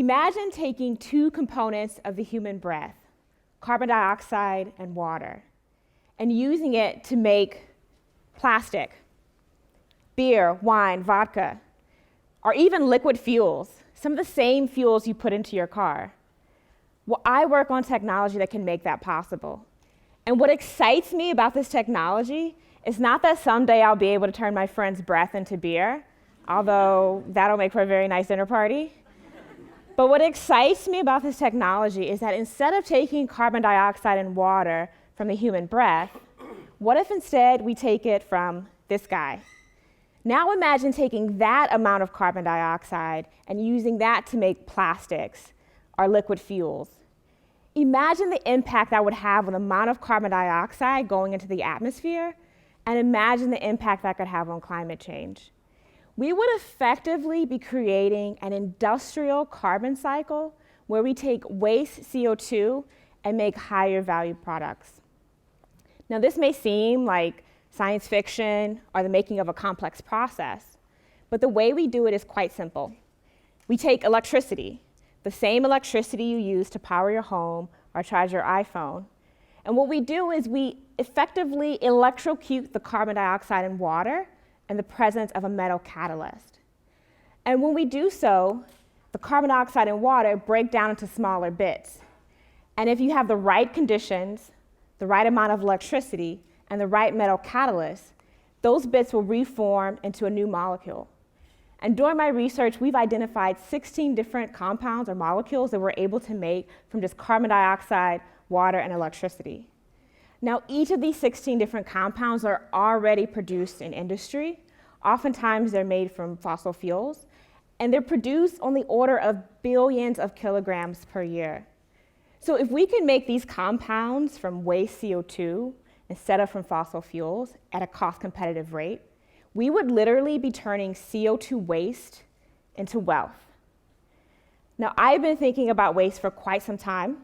Imagine taking two components of the human breath, carbon dioxide and water, and using it to make plastic, beer, wine, vodka, or even liquid fuels, some of the same fuels you put into your car. Well, I work on technology that can make that possible. And what excites me about this technology is not that someday I'll be able to turn my friend's breath into beer, although that'll make for a very nice dinner party. But what excites me about this technology is that instead of taking carbon dioxide and water from the human breath, what if instead we take it from this guy? Now imagine taking that amount of carbon dioxide and using that to make plastics or liquid fuels. Imagine the impact that would have on the amount of carbon dioxide going into the atmosphere, and imagine the impact that could have on climate change. We would effectively be creating an industrial carbon cycle where we take waste CO2 and make higher value products. Now, this may seem like science fiction or the making of a complex process, but the way we do it is quite simple. We take electricity, the same electricity you use to power your home or charge your iPhone, and what we do is we effectively electrocute the carbon dioxide and water in the presence of a metal catalyst. And when we do so, the carbon dioxide and water break down into smaller bits. And if you have the right conditions, the right amount of electricity, and the right metal catalyst, those bits will reform into a new molecule. And during my research, we've identified 16 different compounds or molecules that we're able to make from just carbon dioxide, water, and electricity. Now, each of these 16 different compounds are already produced in industry. Oftentimes, they're made from fossil fuels, and they're produced on the order of billions of kilograms per year. So if we can make these compounds from waste CO2 instead of from fossil fuels at a cost-competitive rate, we would literally be turning CO2 waste into wealth. Now, I've been thinking about waste for quite some time.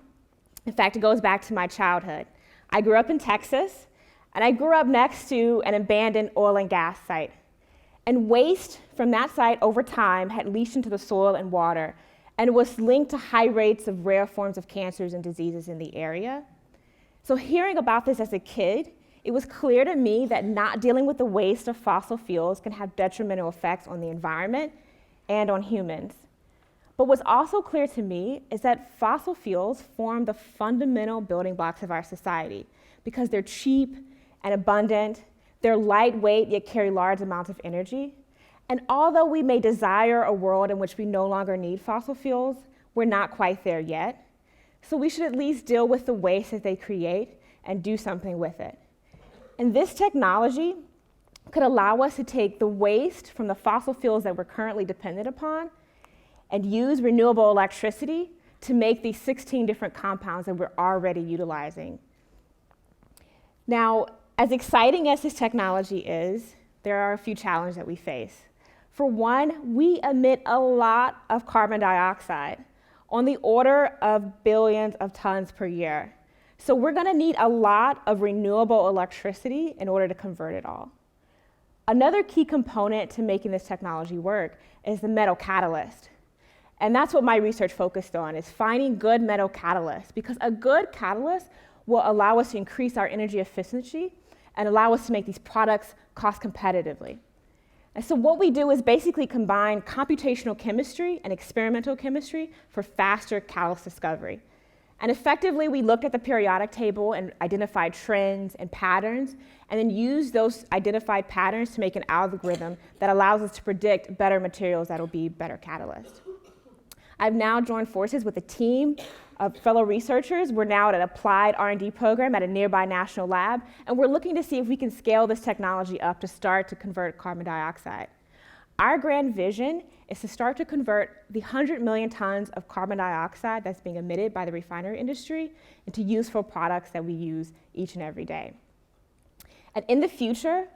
In fact, it goes back to my childhood. I grew up in Texas, and I grew up next to an abandoned oil and gas site. And waste from that site over time had leached into the soil and water, and was linked to high rates of rare forms of cancers and diseases in the area. So hearing about this as a kid, it was clear to me that not dealing with the waste of fossil fuels can have detrimental effects on the environment and on humans. But what's also clear to me is that fossil fuels form the fundamental building blocks of our society because they're cheap and abundant, they're lightweight yet carry large amounts of energy. And although we may desire a world in which we no longer need fossil fuels, we're not quite there yet. So we should at least deal with the waste that they create and do something with it. And this technology could allow us to take the waste from the fossil fuels that we're currently dependent upon and use renewable electricity to make these 16 different compounds that we're already utilizing. Now, as exciting as this technology is, there are a few challenges that we face. For one, we emit a lot of carbon dioxide, on the order of billions of tons per year. So we're going to need a lot of renewable electricity in order to convert it all. Another key component to making this technology work is the metal catalyst. And that's what my research focused on, is finding good metal catalysts, because a good catalyst will allow us to increase our energy efficiency and allow us to make these products cost competitively. And so what we do is basically combine computational chemistry and experimental chemistry for faster catalyst discovery. And effectively, we looked at the periodic table and identified trends and patterns, and then used those identified patterns to make an algorithm that allows us to predict better materials that will be better catalysts. I've now joined forces with a team of fellow researchers. We're now at an applied R&D program at a nearby national lab, and we're looking to see if we can scale this technology up to start to convert carbon dioxide. Our grand vision is to start to convert the 100 million tons of carbon dioxide that's being emitted by the refinery industry into useful products that we use each and every day. And in the future,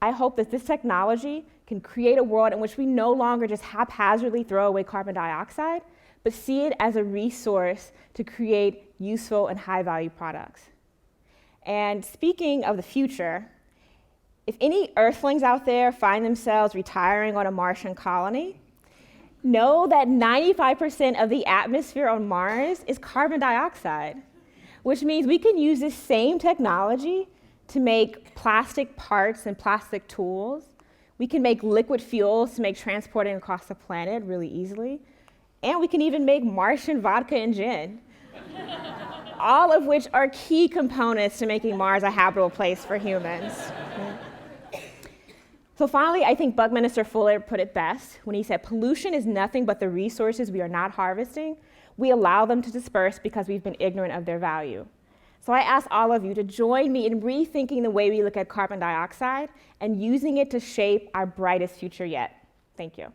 I hope that this technology can create a world in which we no longer just haphazardly throw away carbon dioxide, but see it as a resource to create useful and high-value products. And speaking of the future, if any Earthlings out there find themselves retiring on a Martian colony, know that 95% of the atmosphere on Mars is carbon dioxide, which means we can use this same technology to make plastic parts and plastic tools. We can make liquid fuels to make transporting across the planet really easily. And we can even make Martian vodka and gin, all of which are key components to making Mars a habitable place for humans. So finally, I think Buckminster Fuller put it best when he said, pollution is nothing but the resources we are not harvesting. We allow them to disperse because we've been ignorant of their value. So I ask all of you to join me in rethinking the way we look at carbon dioxide and using it to shape our brightest future yet. Thank you.